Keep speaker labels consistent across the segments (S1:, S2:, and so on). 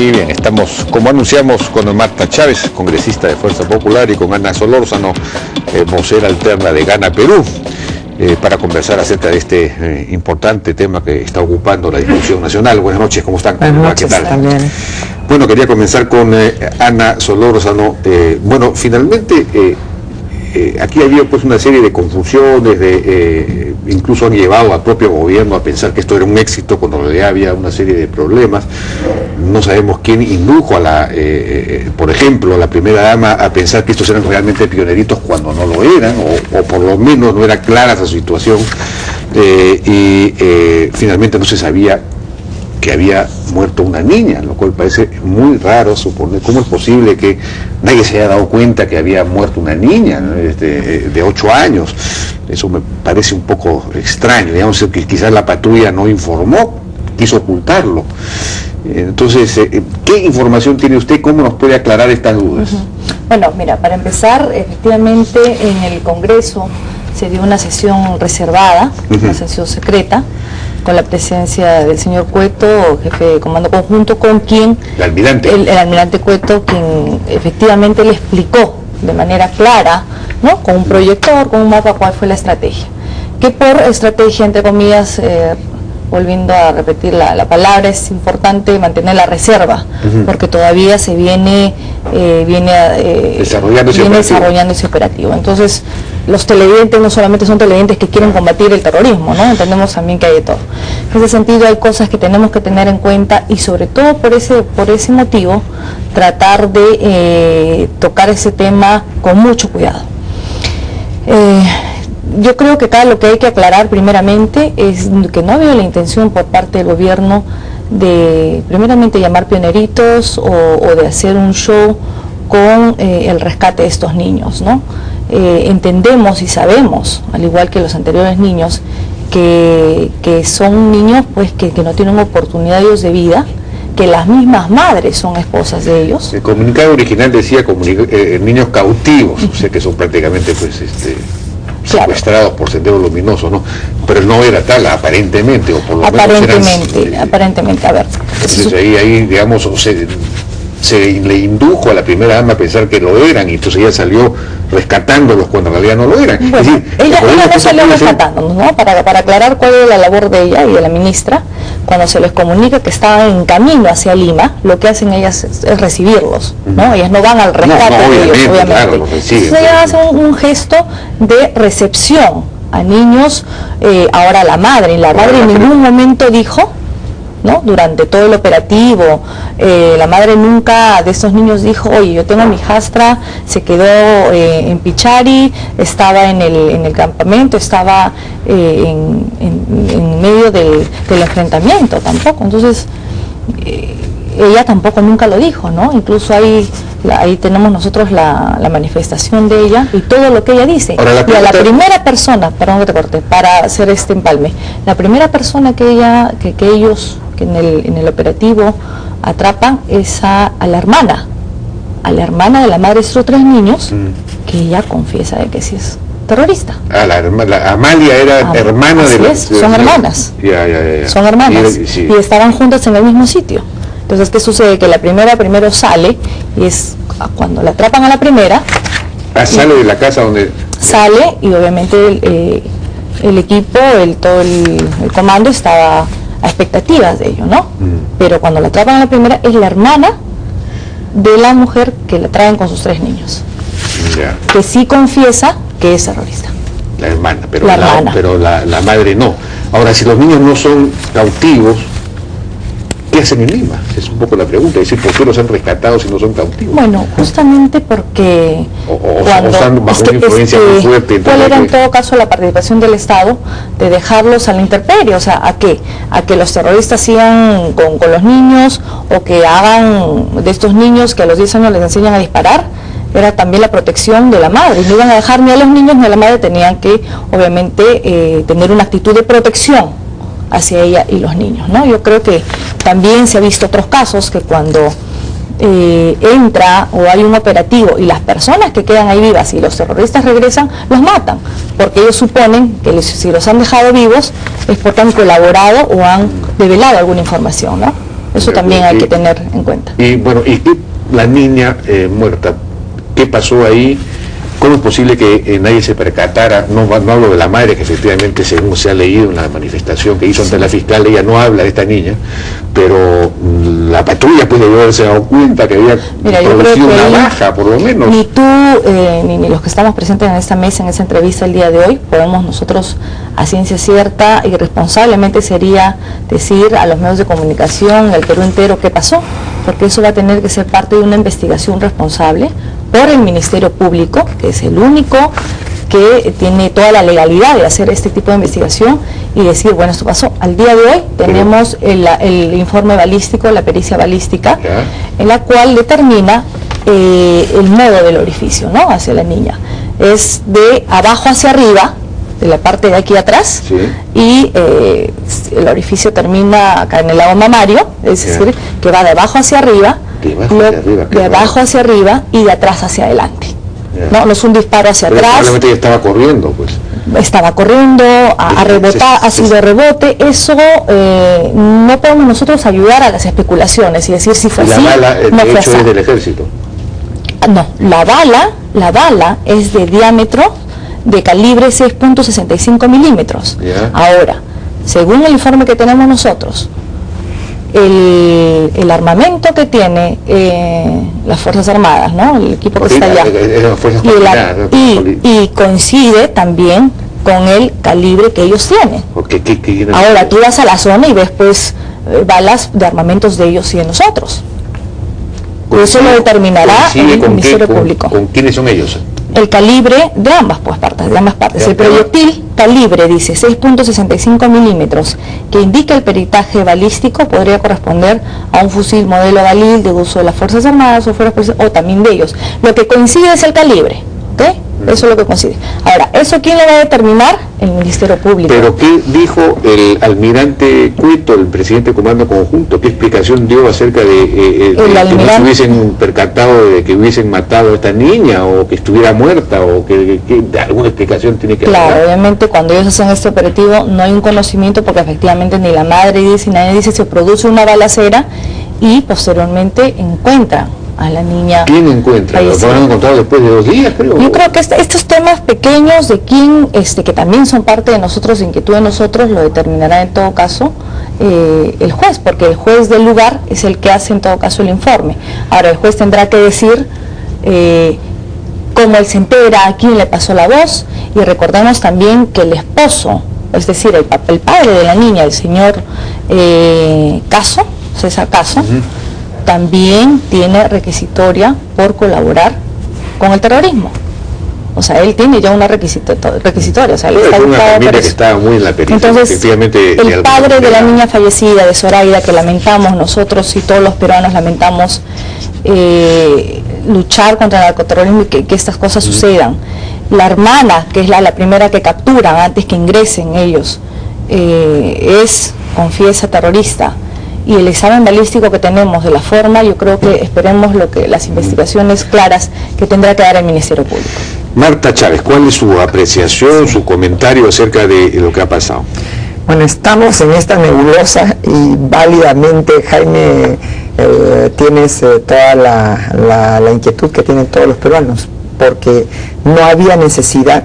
S1: Y bien, estamos, como anunciamos, con Marta Chávez, congresista de Fuerza Popular, y con Ana Solórzano, vocera alterna de Gana Perú, para conversar acerca de este importante tema que está ocupando la discusión nacional. Buenas noches, ¿cómo están?
S2: Buenas noches,
S1: ¿qué tal?
S2: También.
S1: Bueno, quería comenzar con Ana Solórzano. Bueno, finalmente aquí había pues una serie de confusiones, incluso han llevado al propio gobierno a pensar que esto era un éxito cuando ya había una serie de problemas. No sabemos quién indujo a por ejemplo, a la primera dama a pensar que estos eran realmente pioneritos cuando no lo eran, o por lo menos no era clara esa situación, finalmente no se sabía que había muerto una niña, lo cual parece muy raro suponer. ¿Cómo es posible que nadie se haya dado cuenta que había muerto una niña, ¿no? de 8 años? Eso me parece un poco extraño, digamos que quizás la patrulla no informó, quiso ocultarlo. Entonces, ¿qué información tiene usted? ¿Cómo nos puede aclarar estas dudas?
S2: Bueno, mira, para empezar, efectivamente en el Congreso se dio una sesión reservada, una sesión secreta, con la presencia del señor Cueto, jefe de comando conjunto, con quien
S1: el almirante.
S2: El almirante Cueto, quien efectivamente le explicó de manera clara, ¿no?, con un proyector, con un mapa, cuál fue la estrategia. Que por estrategia, entre comillas, volviendo a repetir la palabra, es importante mantener la reserva, porque todavía se viene desarrollando ese operativo. Entonces, los televidentes no solamente son televidentes que quieren combatir el terrorismo, ¿no? Entendemos también que hay de todo. En ese sentido hay cosas que tenemos que tener en cuenta, y sobre todo por ese motivo tratar de tocar ese tema con mucho cuidado. Yo creo que acá lo que hay que aclarar primeramente es que no había la intención por parte del gobierno de primeramente llamar pioneritos o de hacer un show con el rescate de estos niños, ¿no? Entendemos y sabemos, al igual que los anteriores niños, que son niños pues que no tienen oportunidades de vida, que las mismas madres son esposas de ellos.
S1: El comunicado original decía niños cautivos, o sea que son prácticamente pues secuestrados por Sendero Luminoso, ¿no? Pero no era tal, aparentemente, o por lo menos
S2: aparentemente, a ver.
S1: Entonces ahí digamos, se le indujo a la primera dama a pensar que lo eran, y entonces ella salió rescatándolos cuando en realidad no lo eran.
S2: Bueno, es decir, ella no salió rescatándolos, ¿no? Para aclarar cuál era la labor de ella y de la ministra, cuando se les comunica que estaban en camino hacia Lima, lo que hacen ellas es recibirlos, ¿no? Ellas no van al rescate de ellos, obviamente.
S1: Claro, los reciben,
S2: entonces ellas hacen un gesto de recepción a niños. Ahora la madre en ningún momento dijo, ¿no? Durante todo el operativo, la madre nunca de estos niños dijo: oye, yo tengo a mi hijastra, se quedó en Pichari, estaba en el campamento, estaba en medio del enfrentamiento, tampoco. Entonces ella tampoco nunca lo dijo, ¿no? Incluso ahí tenemos nosotros la manifestación de ella y todo lo que ella dice. Ahora, y a la primera persona, perdón que te corté, para hacer este empalme, la primera persona que ellos en el operativo atrapan es a la hermana de la madre de esos 3 niños, que ella confiesa de que sí es terrorista.
S1: La Amalia era hermana de
S2: son hermanas. Son hermanas. Y estaban juntas en el mismo sitio. Entonces, ¿qué sucede? Que la primero sale, y es cuando la atrapan a la primera.
S1: Sale de la casa donde...
S2: Sale, y obviamente el equipo, todo el comando estaba a expectativas de ello, ¿no? Pero cuando la atrapan a la primera, es la hermana de la mujer que la traen con sus 3 niños. Que sí confiesa que es terrorista.
S1: La hermana, pero la madre no. Ahora, si los niños no son cautivos, ¿qué hacen en Lima? Es un poco la pregunta, es decir, ¿por qué los han rescatado si no son cautivos?
S2: Bueno, justamente porque
S1: están bajo una influencia muy fuerte.
S2: ¿Cuál era en todo caso la participación del Estado de dejarlos a la intemperie? O sea, ¿a qué? ¿A que los terroristas sigan con los niños, o que hagan de estos niños que a los 10 años les enseñan a disparar? Era también la protección de la madre, y no iban a dejar ni a los niños ni a la madre, tenían que obviamente tener una actitud de protección hacia ella y los niños, ¿no? Yo creo que también se ha visto otros casos que cuando entra o hay un operativo y las personas que quedan ahí vivas y los terroristas regresan, los matan, porque ellos suponen que si los han dejado vivos es porque han colaborado o han develado alguna información, ¿no? Eso también hay que tener en cuenta.
S1: Y bueno, y la niña muerta, ¿qué pasó ahí? ¿Cómo es posible que nadie se percatara? No hablo de la madre, que efectivamente, según se ha leído en la manifestación que hizo ante la fiscal, ella no habla de esta niña, pero la patrulla puede haberse dado cuenta que había producido una baja, por lo menos.
S2: Ni tú, ni los que estamos presentes en esta mesa, en esa entrevista el día de hoy, podemos nosotros, a ciencia cierta y responsablemente, sería decir a los medios de comunicación, al Perú entero, qué pasó, porque eso va a tener que ser parte de una investigación responsable por el Ministerio Público, que es el único que tiene toda la legalidad de hacer este tipo de investigación y decir, bueno, esto pasó. Al día de hoy tenemos el informe balístico, la pericia balística, en la cual determina el modo del orificio, ¿no?, hacia la niña. Es de abajo hacia arriba, de la parte de aquí atrás, y el orificio termina acá en el lado mamario, es decir, que va de abajo hacia arriba, de abajo hacia arriba y de atrás hacia adelante. No es un disparo hacia atrás.
S1: Probablemente ella estaba corriendo, pues.
S2: Estaba corriendo, a rebotar, ha sido rebote. Eso no podemos nosotros ayudar a las especulaciones y decir si fue así.
S1: La bala,
S2: no
S1: de hecho, es del ejército.
S2: No, la bala es de diámetro de calibre 6.65 milímetros. Ahora, según el informe que tenemos nosotros, el armamento que tiene las Fuerzas Armadas, ¿no?, el equipo que está allá, y coincide también con el calibre que ellos tienen. Ahora tú vas a la zona y ves pues balas de armamentos de ellos y de nosotros. Eso lo determinará el Ministerio Público.
S1: ¿Con quiénes son ellos?
S2: El calibre de ambas partes. El proyectil calibre, dice, 6.65 milímetros, que indica el peritaje balístico, podría corresponder a un fusil modelo Balil de uso de las Fuerzas Armadas o también de ellos. Lo que coincide es el calibre, ¿ok? Eso es lo que coincide. Ahora, ¿eso quién lo va a determinar? El Ministerio Público.
S1: ¿Pero qué dijo el almirante Cueto, el presidente del Comando Conjunto? ¿Qué explicación dio acerca de que no se hubiesen percatado de que hubiesen matado a esta niña, o que estuviera muerta, o que alguna explicación tiene que haber?
S2: Claro, obviamente cuando ellos hacen este operativo no hay un conocimiento, porque efectivamente ni la madre dice, ni nadie dice, se produce una balacera y posteriormente encuentran a la niña.
S1: ¿Quién encuentra? ¿Lo han encontrado después de 2 días, creo?
S2: Yo creo que estos temas pequeños de quién, que también son parte de nosotros, inquietud de nosotros, lo determinará en todo caso el juez, porque el juez del lugar es el que hace en todo caso el informe. Ahora el juez tendrá que decir cómo él se entera, a quién le pasó la voz, y recordemos también que el esposo, es decir, el padre de la niña, el señor César Caso, también tiene requisitoria por colaborar con el terrorismo. O sea, él tiene ya una requisitoria, o sea, él está buscado por eso.
S1: Está muy en la pericia.
S2: Entonces, el padre de la niña fallecida, de Zoraida, que lamentamos nosotros y todos los peruanos lamentamos luchar contra el narcoterrorismo y que estas cosas sucedan. La hermana, que es la primera que capturan antes que ingresen ellos, confiesa terrorista. Y el examen balístico que tenemos de la forma, yo creo que esperemos las investigaciones claras que tendrá que dar el Ministerio Público.
S1: Marta Chávez, ¿cuál es su apreciación, su comentario acerca de lo que ha pasado?
S3: Bueno, estamos en esta nebulosa y válidamente, Jaime, tienes toda la inquietud que tienen todos los peruanos, porque no había necesidad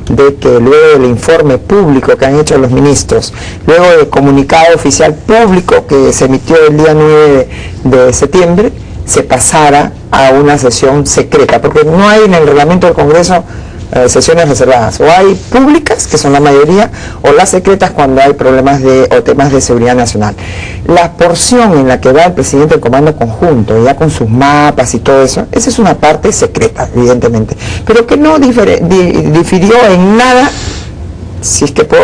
S3: de que luego del informe público que han hecho los ministros, luego del comunicado oficial público que se emitió el día 9 de septiembre, se pasara a una sesión secreta, porque no hay en el reglamento del Congreso sesiones reservadas, o hay públicas, que son la mayoría, o las secretas cuando hay problemas o temas de seguridad nacional. La porción en la que va el presidente del Comando Conjunto, ya con sus mapas y todo eso, esa es una parte secreta, evidentemente, pero que no difirió en nada, si es que puedo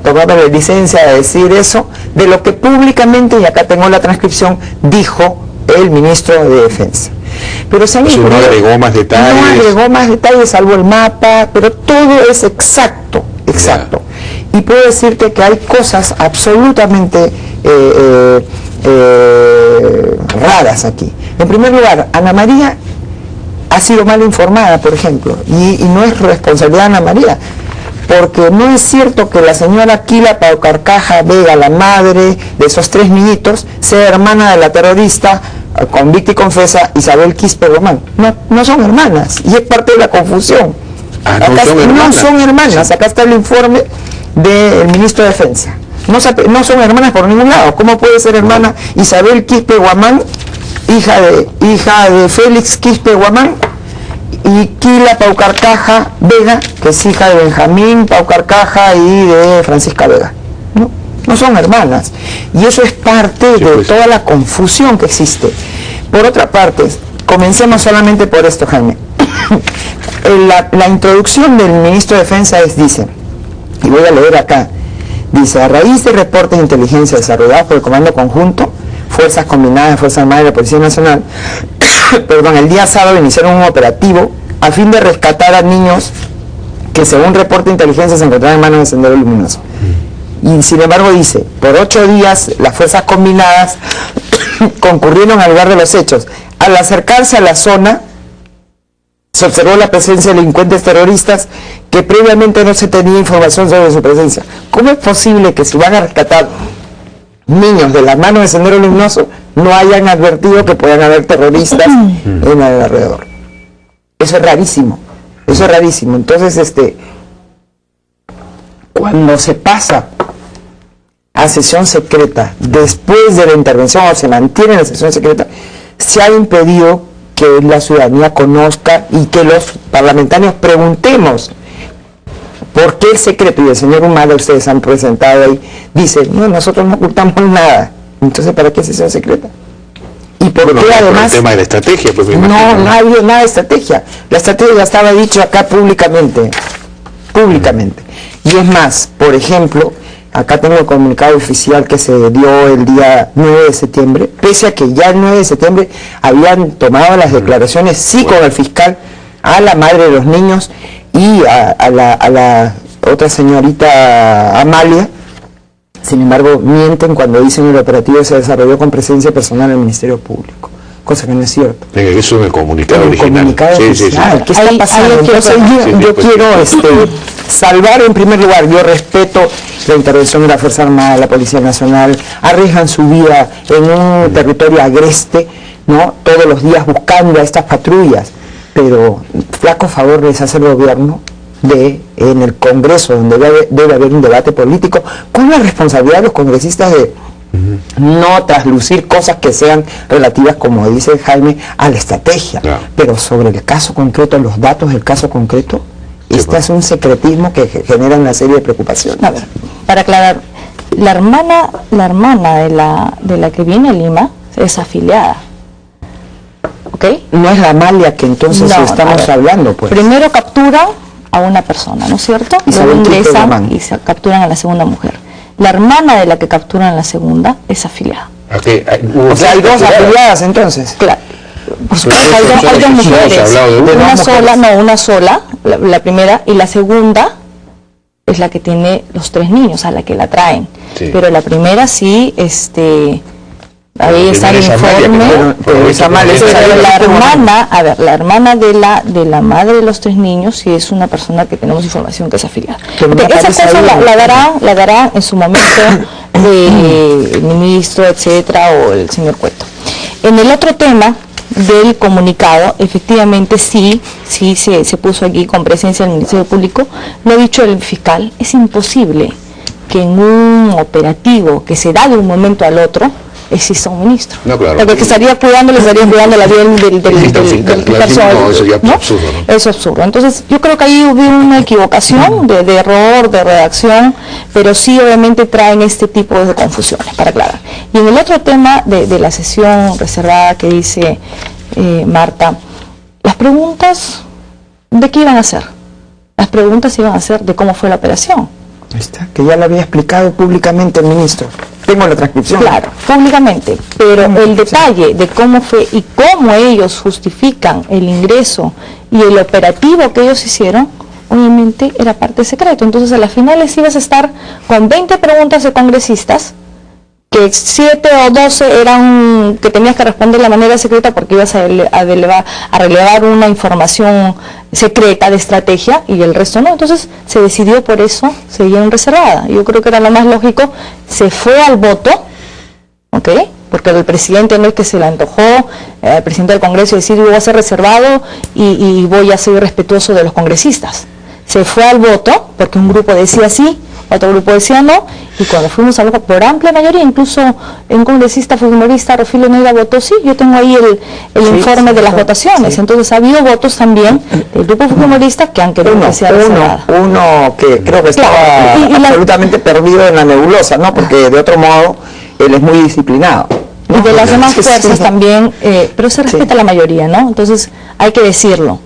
S3: tomarme la licencia de decir eso, de lo que públicamente, y acá tengo la transcripción, dijo el ministro de Defensa. Pero se han
S1: no agregó más detalles.
S3: No agregó más detalles, salvo el mapa, pero todo es exacto. Y puedo decirte que hay cosas absolutamente raras aquí. En primer lugar, Ana María ha sido mal informada, por ejemplo, y no es responsabilidad de Ana María. porque no es cierto que la señora Kila Paucarcaja Vega, la madre de esos 3 niñitos, sea hermana de la terrorista convicta y confesa Isabel Quispe Guamán. No son hermanas, y es parte de la confusión. No son hermanas. Acá está el informe del ministro de Defensa. No son hermanas por ningún lado. ¿Cómo puede ser hermana Isabel Quispe Guamán, hija de Félix Quispe Guamán, y Kila Paucarcaja Vega, que es hija de Benjamín Paucarcaja y de Francisca Vega? No son hermanas. Y eso es parte de toda la confusión que existe. Por otra parte, comencemos solamente por esto, Jaime. La introducción del ministro de Defensa dice, y voy a leer acá, dice: a raíz de reportes de inteligencia desarrollados por el Comando Conjunto, Fuerzas Combinadas, Fuerzas Armadas y la Policía Nacional, el día sábado iniciaron un operativo a fin de rescatar a niños que, según reporte de inteligencia, se encontraban en manos de Sendero Luminoso. Y sin embargo dice, por 8 días las Fuerzas Combinadas concurrieron al lugar de los hechos. Al acercarse a la zona, se observó la presencia de delincuentes terroristas que previamente no se tenía información sobre su presencia. ¿Cómo es posible que si van a rescatar niños de las manos de Sendero Luminoso no hayan advertido que puedan haber terroristas en el alrededor? Eso es rarísimo, Entonces, cuando se pasa a sesión secreta, después de la intervención, o se mantiene en la sesión secreta, se ha impedido que la ciudadanía conozca y que los parlamentarios preguntemos por qué el secreto. Y el señor Humala, ustedes han presentado ahí, dice, no, nosotros no ocultamos nada. Entonces, ¿para qué sesión secreta? Y por qué además...
S1: el tema de la estrategia, pues,
S3: no ha habido nada de estrategia. La estrategia ya estaba dicho acá públicamente. Y es más, por ejemplo, acá tengo el comunicado oficial que se dio el día 9 de septiembre, pese a que ya el 9 de septiembre habían tomado las declaraciones, sí, con el fiscal, a la madre de los niños y a la otra señorita Amalia. Sin embargo, mienten cuando dicen el operativo se desarrolló con presencia personal del Ministerio Público, cosa que no es cierto.
S1: Eso en el comunicado original.
S3: Comunicado oficial. Sí. ¿Qué está pasando? Entonces yo quiero salvar en primer lugar. Yo respeto la intervención de la Fuerza Armada, de la Policía Nacional, arriesgan su vida en un territorio agreste, ¿no? Todos los días buscando a estas patrullas, pero flaco favor les hace el gobierno en el Congreso, donde debe haber un debate político, con la responsabilidad de los congresistas de no traslucir cosas que sean relativas, como dice Jaime, a la estrategia, pero sobre el caso concreto, los datos del caso concreto, es un secretismo que genera una serie de preocupaciones.
S2: A ver, para aclarar, la hermana de la que viene a Lima es afiliada, ¿ok?
S3: No es la Amalia que entonces estamos hablando, pues.
S2: Primero captura a una persona, ¿no es cierto? Luego ingresan y se capturan a la segunda mujer. La hermana de la que capturan a la segunda es afiliada.
S3: O sea, hay 2 afiliadas entonces.
S2: Claro. Por supuesto, hay 2 mujeres. Una sola, la primera, y la segunda es la que tiene los 3 niños, a la que la traen. Sí. Pero la primera sí, ahí está el informe. La hermana de la madre de los 3 niños sí es una persona que tenemos información que es afiliada. Esa cosa la dará en su momento el ministro, etcétera, o el señor Cueto. En el otro tema del comunicado, efectivamente sí se puso aquí con presencia del Ministerio Público. Lo ha dicho el fiscal, es imposible que en un operativo que se da de un momento al otro exista un ministro. No, claro. Porque que estaría cuidando la vida del personal. No, eso ya es absurdo, ¿no? Es absurdo. Entonces, yo creo que ahí hubo una equivocación de error, de redacción, pero sí obviamente traen este tipo de confusiones, para aclarar. Y en el otro tema de la sesión reservada que dice Marta, las preguntas, ¿de qué iban a ser? Las preguntas iban a ser de cómo fue la operación.
S3: Ahí está, que ya lo había explicado públicamente el ministro. Tengo la transcripción.
S2: Claro, públicamente, pero el detalle de cómo fue y cómo ellos justifican el ingreso y el operativo que ellos hicieron, obviamente era parte secreto. Entonces a las finales ibas a estar con 20 preguntas de congresistas que 7 o 12 eran que tenías que responder de manera secreta porque ibas a relevar una información secreta de estrategia y el resto no. Entonces se decidió por eso seguir reservada. Yo creo que era lo más lógico. Se fue al voto, ¿ok? Porque el presidente no es que se le antojó, el presidente del Congreso decir yo voy a ser reservado y voy a ser respetuoso de los congresistas. Se fue al voto porque un grupo decía sí, otro grupo decía no, y cuando fuimos al voto por amplia mayoría, incluso un congresista fujimorista, Rufino Neira, votó sí. Yo tengo ahí el informe de las votaciones. Entonces ha habido votos también del grupo fujimorista que han querido que sea reservada.
S3: Uno que creo que estaba absolutamente perdido en la nebulosa, ¿no? Porque de otro modo él es muy disciplinado.
S2: Y de las demás fuerzas también, pero se respeta la mayoría, ¿no? Entonces hay que decirlo.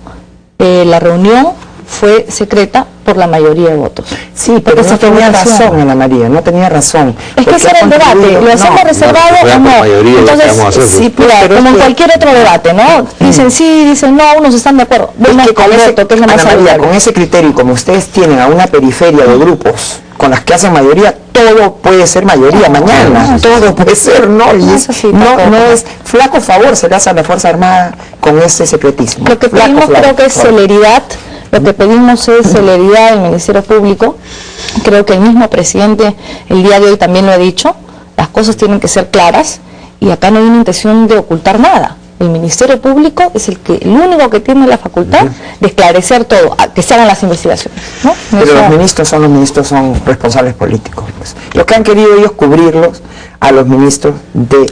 S2: La reunión fue secreta por la mayoría de votos.
S3: Sí, pero no tenía razón, Ana María, no tenía razón.
S2: Es que ese era el debate, ¿lo hacemos reservado o no? Entonces, sí, claro, como en cualquier otro debate, ¿no? Dicen sí, dicen no, unos están de acuerdo. Bueno,
S3: es que con Ana María, con ese criterio, como ustedes tienen a una periferia de grupos con las que hacen mayoría, todo puede ser mayoría mañana, todo puede ser, ¿no? Y no es flaco favor se le hace a la Fuerza Armada con ese secretismo.
S2: Lo que pedimos creo que es celeridad. Lo que pedimos es celeridad del Ministerio Público. Creo que el mismo presidente el día de hoy también lo ha dicho. Las cosas tienen que ser claras y acá no hay una intención de ocultar nada. El Ministerio Público es el único que tiene la facultad de esclarecer todo, que se hagan las investigaciones, ¿no?
S3: Pero los ministros son responsables políticos. Pues. Lo que han querido ellos cubrirlos a los ministros de...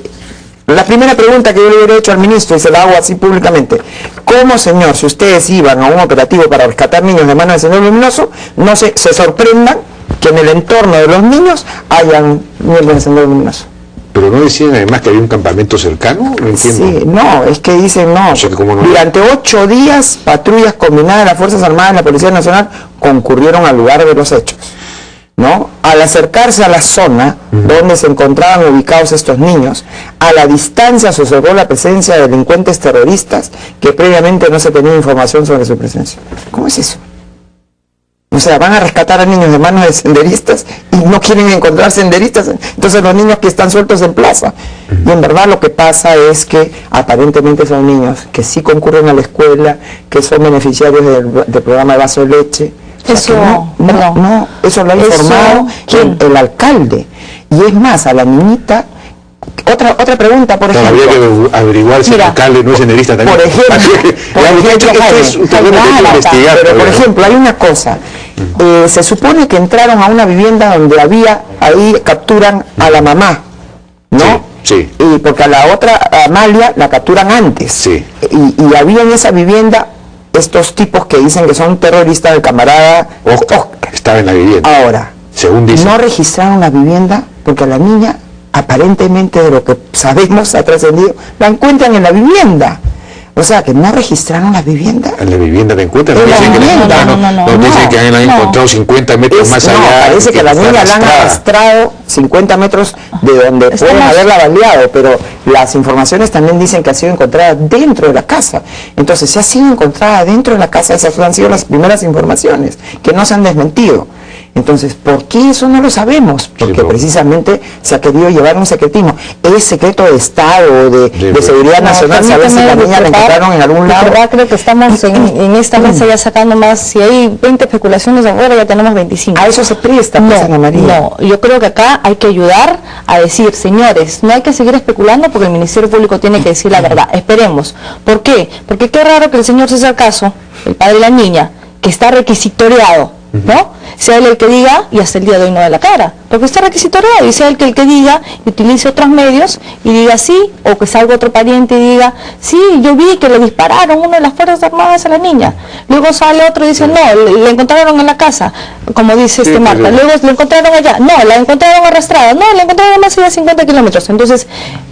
S3: La primera pregunta que yo le hubiera hecho al ministro, y se la hago así públicamente: ¿cómo, señor, si ustedes iban a un operativo para rescatar niños de manos del Sendero Luminoso, no se sorprendan que en el entorno de los niños hayan miembros del Sendero Luminoso?
S1: Pero no decían además que había un campamento cercano, no entiendo.
S3: Sí, no, es que dicen no. O sea, que no. Durante 8 días, patrullas combinadas de las Fuerzas Armadas y la Policía Nacional concurrieron al lugar de los hechos, ¿no? Al acercarse a la zona donde se encontraban ubicados estos niños, a la distancia se observó la presencia de delincuentes terroristas que previamente no se tenía información sobre su presencia. ¿Cómo es eso? O sea, van a rescatar a niños de manos de senderistas y no quieren encontrar senderistas, entonces los niños que están sueltos en plaza. Y en verdad lo que pasa es que aparentemente son niños que sí concurren a la escuela, que son beneficiarios del programa de vaso de leche.
S2: Eso,
S3: eso lo ha informado el alcalde. Y es más, a la niñita, otra pregunta, por ejemplo.
S1: Habría que averiguar si el alcalde no es senderista también.
S3: Por ejemplo, hay una cosa. Se supone que entraron a una vivienda donde ahí capturan a la mamá, ¿no?
S1: Sí.
S3: Y porque a la otra, a Amalia, la capturan antes.
S1: Sí.
S3: Y había en esa vivienda estos tipos que dicen que son terroristas del camarada
S1: Oscar. Estaba en la vivienda.
S3: Ahora,
S1: según dicen,
S3: no registraron la vivienda porque a la niña, aparentemente de lo que sabemos ha trascendido, la encuentran en la vivienda. O sea, que no registraron la vivienda.
S1: En la vivienda la encuentran.
S3: No
S1: dicen que han encontrado 50 metros más allá.
S3: Parece que la niña la han arrastrado 50 metros de donde pueden haberla baleado, pero las informaciones también dicen que ha sido encontrada dentro de la casa. Entonces, si ha sido encontrada dentro de la casa, esas han sido las primeras informaciones que no se han desmentido. Entonces, ¿por qué eso no lo sabemos? Porque precisamente se ha querido llevar un secretismo. ¿Es secreto de Estado, de seguridad nacional? ¿Sabes si la niña la encontraron en algún lado?
S2: verdad creo que estamos en esta mesa ya sacando más. Si hay 20 especulaciones afuera, ya tenemos 25.
S3: A eso se presta, pues, Ana María.
S2: No, yo creo que acá hay que ayudar a decir, señores, no hay que seguir especulando porque el Ministerio Público tiene que decir la verdad. Esperemos. ¿Por qué? Porque qué raro que el señor César Caso, el padre de la niña, que está requisitoriado, ¿no? Sea él el que diga y hasta el día de hoy no da la cara, porque está requisitoriado, y sea él que diga y utilice otros medios y diga sí, o que salga otro pariente y diga sí, yo vi que le dispararon uno de las Fuerzas Armadas a la niña, luego sale otro y dice no, le encontraron en la casa, como dice Marta, luego le encontraron allá, no, la encontraron arrastrada, no, la encontraron más allá de 50 kilómetros, entonces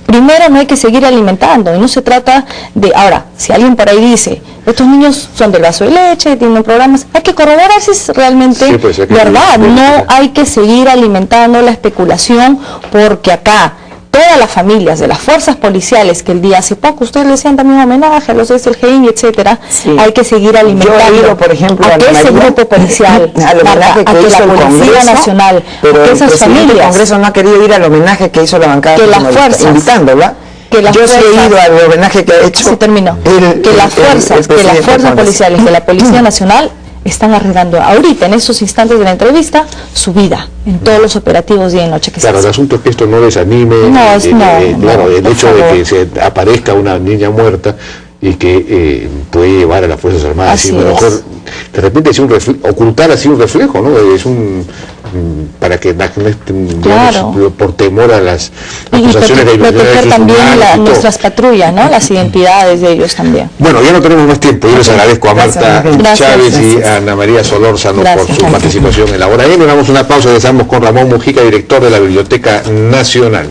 S2: primero no hay que seguir alimentando, y no se trata de, ahora, si alguien por ahí dice, estos niños son del vaso de leche, tienen programas, hay que corroborar si es realmente verdad, no hay que seguir alimentando la especulación, porque acá todas las familias de las fuerzas policiales que el día hace poco ustedes le decían también homenaje a los de el GEIN, etcétera,
S3: sí.
S2: Hay que seguir alimentando.
S3: Yo he ido, por ejemplo,
S2: a que ese grupo policial,
S3: al homenaje que hizo
S2: la
S3: el
S2: Policía
S3: Congreso,
S2: Nacional,
S3: pero
S2: a que esas
S3: el presidente del Congreso no ha querido ir al homenaje que hizo la bancada
S2: que las fuerzas,
S3: invitándola. Yo sí he ido al homenaje que ha hecho.
S2: Se terminó. Que las fuerzas policiales de la Policía Nacional están arriesgando ahorita, en estos instantes de la entrevista, su vida en todos los operativos día y noche que
S1: claro,
S2: se
S1: el asunto es que esto no desanime, el hecho de que se aparezca una niña muerta y que puede llevar a las Fuerzas Armadas, así mejor de repente es ocultar así un reflejo, ¿no? Es para que por temor a las acusaciones de
S2: proteger también nuestras patrullas, ¿no? Las identidades de ellos también.
S1: Bueno, ya no tenemos más tiempo. Yo les agradezco a Marta Chávez y a Ana María Solórzano por su participación en la hora. Y nos damos una pausa y estamos con Ramón Mujica, director de la Biblioteca Nacional.